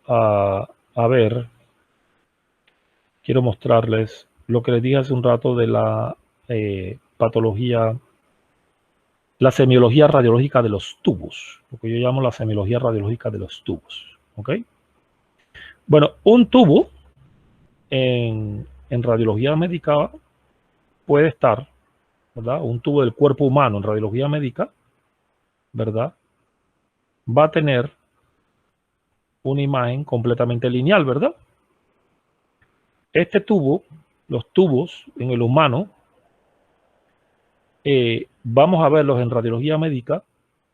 a ver, quiero mostrarles lo que les dije hace un rato de la patología, la semiología radiológica de los tubos, lo que yo llamo la semiología radiológica de los tubos. ¿Ok? Bueno, un tubo en radiología médica puede estar, ¿verdad? Un tubo del cuerpo humano en radiología médica, ¿verdad? Va a tener una imagen completamente lineal, ¿verdad? Este tubo, los tubos en el humano, vamos a verlos en radiología médica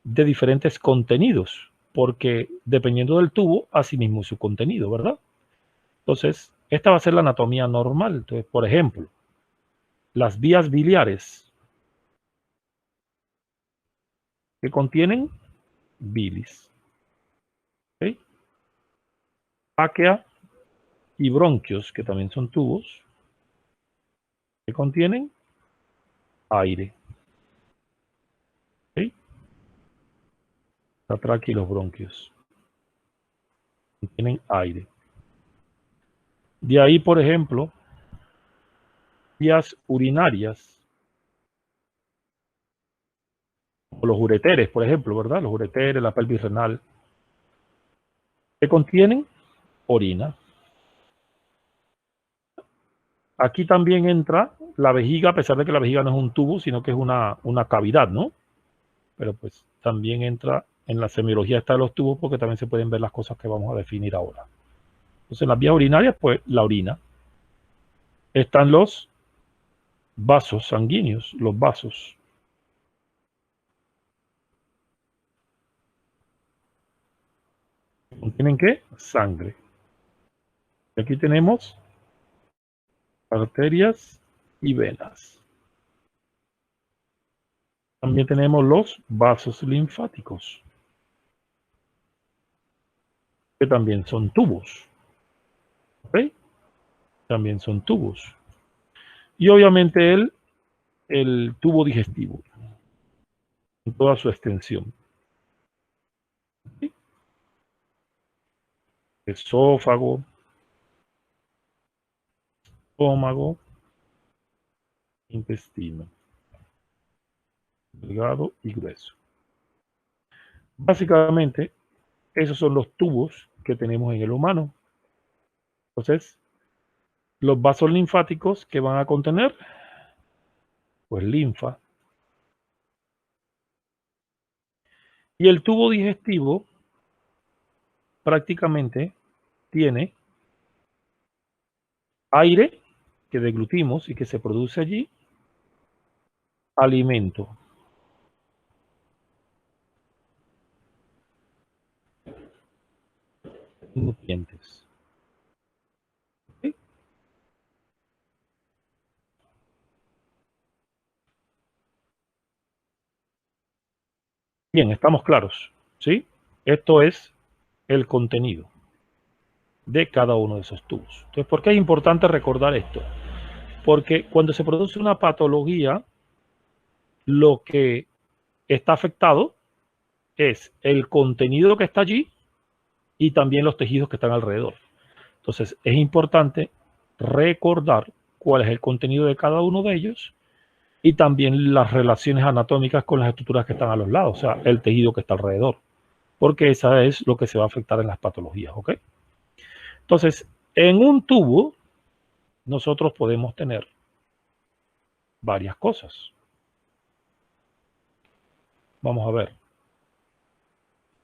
de diferentes contenidos, porque dependiendo del tubo, así mismo su contenido, ¿verdad? Entonces, esta va a ser la anatomía normal. Entonces, por ejemplo, las vías biliares que contienen bilis, ¿okay? Tráquea y bronquios, que también son tubos, que contienen aire, ¿okay? La tráquea y los bronquios contienen aire. De ahí, por ejemplo, vías urinarias, o los ureteres, por ejemplo, ¿verdad? Los ureteres, la pelvis renal, que contienen orina. Aquí también entra la vejiga, a pesar de que la vejiga no es un tubo, sino que es una cavidad, ¿no? Pero pues también entra en la semiología esta de los tubos, porque también se pueden ver las cosas que vamos a definir ahora. Entonces, en las vías urinarias, pues la orina. Están los vasos sanguíneos, los vasos. ¿Contienen qué? Sangre. Y aquí tenemos arterias y venas. También tenemos los vasos linfáticos, que también son tubos. ¿Ok? También son tubos. Y obviamente el tubo digestivo, en toda su extensión. ¿Ok? Esófago, estómago, intestino, delgado y grueso. Básicamente, esos son los tubos que tenemos en el humano. Entonces, los vasos linfáticos que van a contener, pues linfa. Y el tubo digestivo prácticamente tiene aire que deglutimos y que se produce allí, alimento. Nutrientes. ¿Sí? Bien, estamos claros, ¿sí? Esto es el contenido de cada uno de esos tubos. Entonces, ¿por qué es importante recordar esto? Porque cuando se produce una patología, lo que está afectado es el contenido que está allí y también los tejidos que están alrededor. Entonces, es importante recordar cuál es el contenido de cada uno de ellos y también las relaciones anatómicas con las estructuras que están a los lados, o sea, el tejido que está alrededor, porque esa es lo que se va a afectar en las patologías, ¿ok? Entonces, en un tubo, nosotros podemos tener varias cosas. Vamos a ver.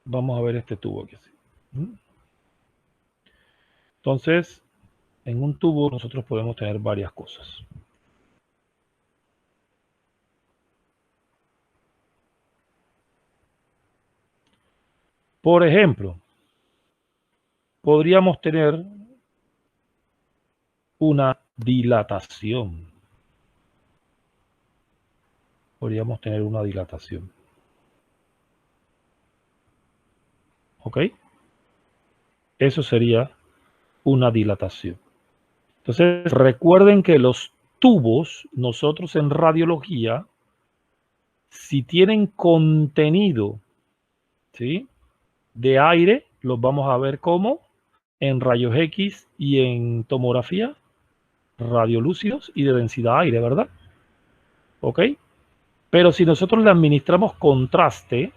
Vamos a ver este tubo aquí. Entonces, en un tubo nosotros podemos tener varias cosas. Por ejemplo, podríamos tener una dilatación. Podríamos tener una dilatación. ¿Ok? Eso sería una dilatación. Entonces, recuerden que los tubos, nosotros en radiología, si tienen contenido, ¿sí?, de aire, los vamos a ver como en rayos X y en tomografía, radiolúcidos y de densidad aire, ¿verdad? ¿Ok? Pero si nosotros le administramos contraste,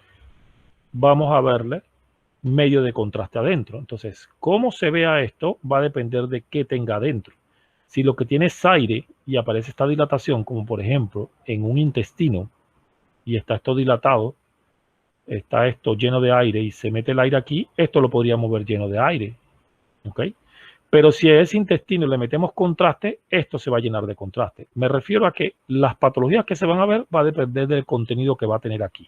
vamos a verle medio de contraste adentro. Entonces, cómo se vea esto va a depender de qué tenga adentro. Si lo que tiene es aire y aparece esta dilatación, como por ejemplo en un intestino, y está esto dilatado, está esto lleno de aire y se mete el aire aquí, esto lo podríamos ver lleno de aire. ¿Ok? Pero si a ese intestino le metemos contraste, esto se va a llenar de contraste. Me refiero a que las patologías que se van a ver va a depender del contenido que va a tener aquí.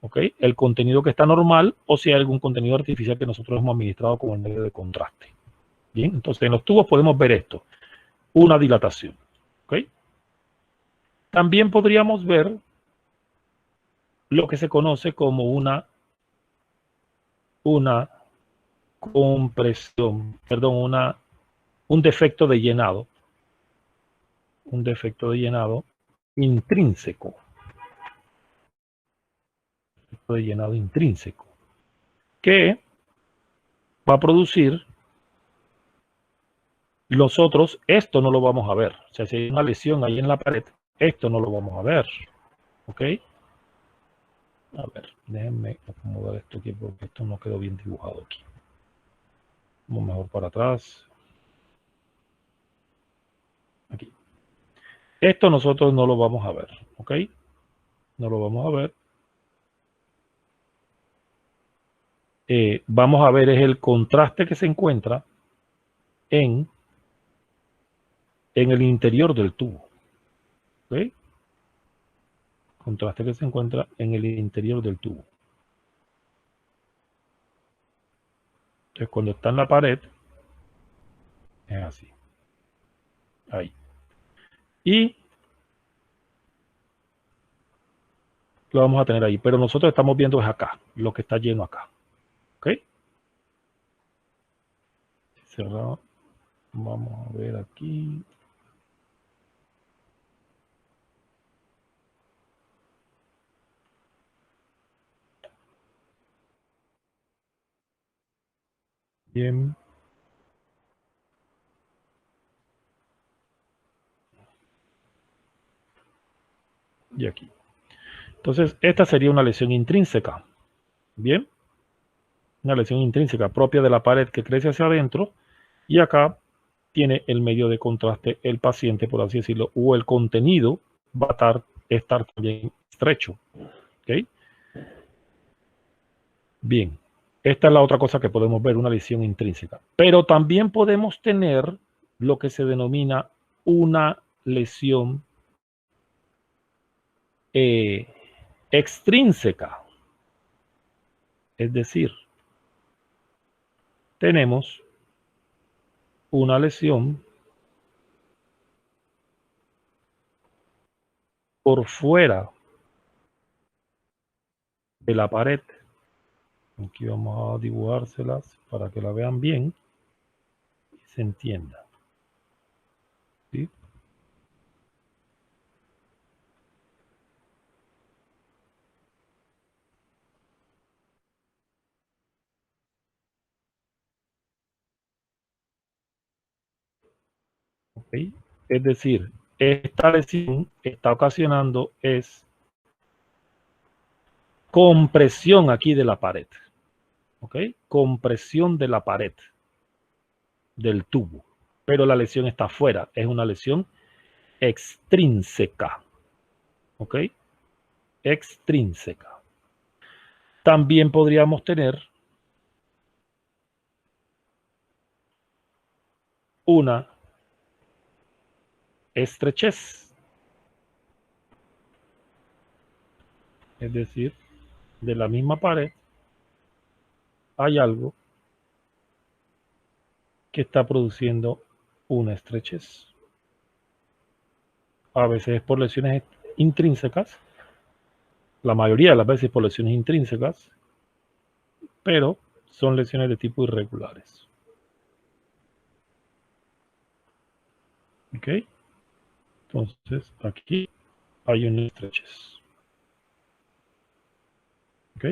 ¿Ok? El contenido que está normal o si hay algún contenido artificial que nosotros hemos administrado como el medio de contraste. Bien, entonces en los tubos podemos ver esto, una dilatación. ¿Ok? También podríamos ver lo que se conoce como una compresión, perdón, un defecto de llenado. Un defecto de llenado intrínseco. De llenado intrínseco. Que va a producir nosotros, esto no lo vamos a ver. O sea, si hay una lesión ahí en la pared, esto no lo vamos a ver. ¿Ok? A ver, déjenme acomodar esto aquí porque esto no quedó bien dibujado aquí. Vamos mejor para atrás. Aquí. Esto nosotros no lo vamos a ver. ¿Ok? No lo vamos a ver. Vamos a ver es el contraste que se encuentra en el interior del tubo. ¿Ok? Contraste que se encuentra en el interior del tubo. Entonces, cuando está en la pared, es así. Ahí. Y lo vamos a tener ahí. Pero nosotros estamos viendo es acá, lo que está lleno acá. ¿Ok? Cerrado. Vamos a ver aquí. Bien. Y aquí. Entonces, esta sería una lesión intrínseca. Bien. Una lesión intrínseca propia de la pared que crece hacia adentro. Y acá tiene el medio de contraste el paciente, por así decirlo, o el contenido va a estar también estrecho. ¿Ok? Bien. Esta es la otra cosa que podemos ver, una lesión intrínseca. Pero también podemos tener lo que se denomina una lesión extrínseca. Es decir, tenemos una lesión por fuera de la pared. Aquí vamos a dibujárselas para que la vean bien y se entienda. ¿Sí? ¿Okay? Es decir, esta lesión está ocasionando es compresión aquí de la pared. ¿Ok? Compresión de la pared del tubo. Pero la lesión está afuera. Es una lesión extrínseca. ¿Ok? Extrínseca. También podríamos tener una estrechez. Es decir, de la misma pared hay algo que está produciendo una estrechez. A veces es por lesiones intrínsecas, la mayoría de las veces por lesiones intrínsecas, pero son lesiones de tipo irregulares. ¿Ok? Entonces aquí hay una estrechez. ¿Ok?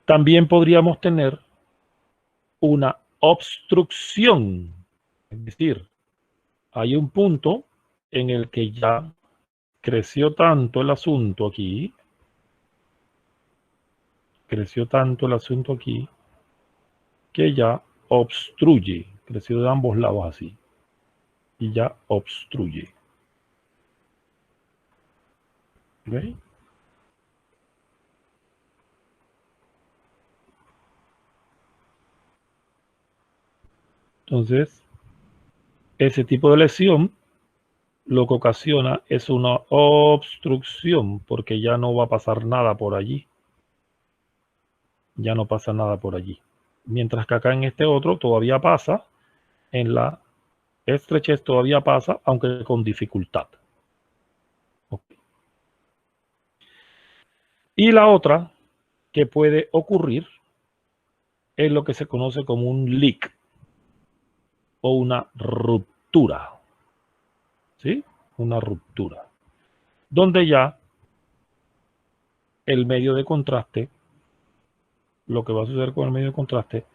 También podríamos tener una obstrucción. Es decir, hay un punto en el que ya creció tanto el asunto aquí, que ya obstruye, creció de ambos lados así, y ya obstruye. ¿Okay? Entonces, ese tipo de lesión lo que ocasiona es una obstrucción, porque ya no va a pasar nada por allí. Ya no pasa nada por allí. Mientras que acá en este otro todavía pasa, en la estrechez todavía pasa, aunque con dificultad. Okay. Y la otra que puede ocurrir es lo que se conoce como un leak o una ruptura. ¿Sí? Una ruptura. Donde ya el medio de contraste, lo que va a suceder con el medio de contraste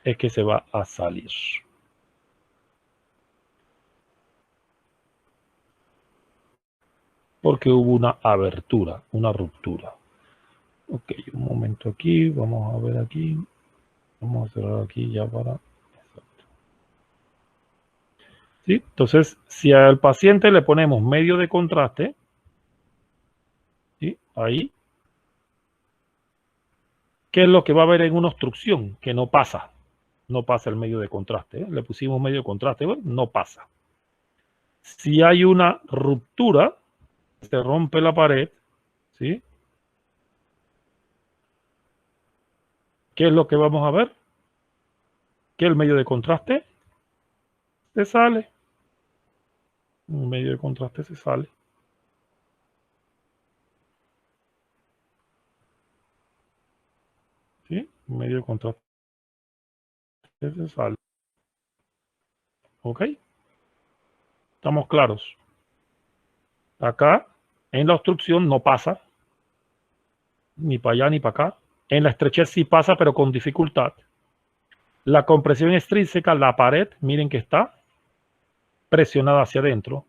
es que se va a salir. Porque hubo una abertura, una ruptura. Ok, un momento aquí, vamos a ver aquí. Vamos a cerrar aquí ya para... Exacto. ¿Sí? Entonces, si al paciente le ponemos medio de contraste, ¿sí? Ahí, ¿qué es lo que va a haber en una obstrucción? Que no pasa. No pasa el medio de contraste. ¿Eh? Le pusimos medio de contraste, ¿eh? No pasa. Si hay una ruptura, se rompe la pared, ¿sí? ¿Qué es lo que vamos a ver? Que el medio de contraste se sale. Un medio de contraste se sale. ¿Sí? Un medio de contraste se sale. ¿Ok? ¿Estamos claros? Acá, en la obstrucción no pasa, ni para allá ni para acá. En la estrechez sí pasa, pero con dificultad. La compresión extrínseca, la pared, miren que está presionada hacia adentro.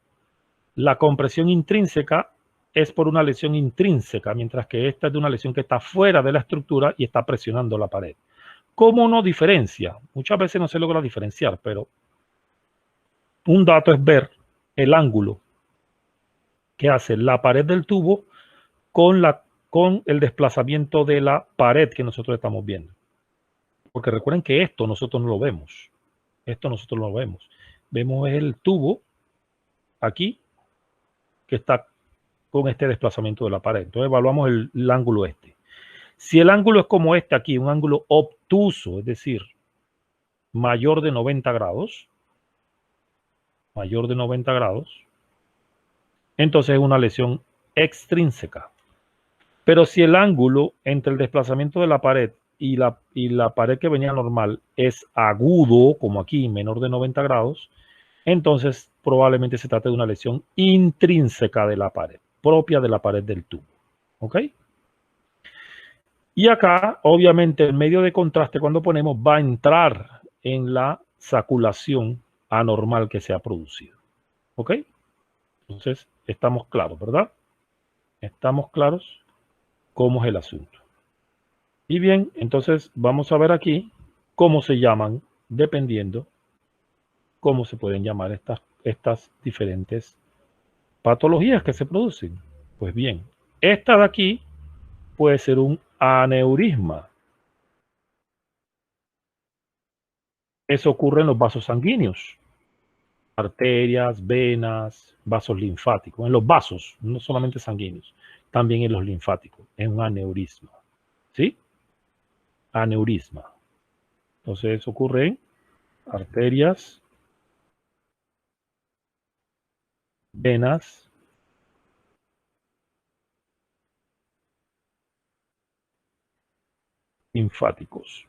La compresión intrínseca es por una lesión intrínseca, mientras que esta es de una lesión que está fuera de la estructura y está presionando la pared. ¿Cómo uno diferencia? Muchas veces no se logra diferenciar, pero un dato es ver el ángulo que hace la pared del tubo con el desplazamiento de la pared que nosotros estamos viendo. Porque recuerden que esto nosotros no lo vemos. Esto nosotros no lo vemos. Vemos el tubo aquí que está con este desplazamiento de la pared. Entonces evaluamos el ángulo este. Si el ángulo es como este aquí, un ángulo obtuso, es decir, mayor de 90 grados, entonces es una lesión extrínseca. Pero si el ángulo entre el desplazamiento de la pared y la pared que venía normal es agudo, como aquí, menor de 90 grados, entonces probablemente se trate de una lesión intrínseca de la pared, propia de la pared del tubo. ¿Ok? Y acá, obviamente, el medio de contraste cuando ponemos va a entrar en la saculación anormal que se ha producido. ¿Ok? Entonces, estamos claros, ¿verdad? Estamos claros cómo es el asunto. Y bien, entonces vamos a ver aquí cómo se llaman, dependiendo cómo se pueden llamar estas diferentes patologías que se producen. Pues bien, esta de aquí puede ser un aneurisma. Eso ocurre en los vasos sanguíneos, arterias, venas, vasos linfáticos, en los vasos, no solamente sanguíneos, también en los linfáticos, es un aneurisma. ¿Sí? Aneurisma. Entonces eso ocurre en arterias, venas, linfáticos.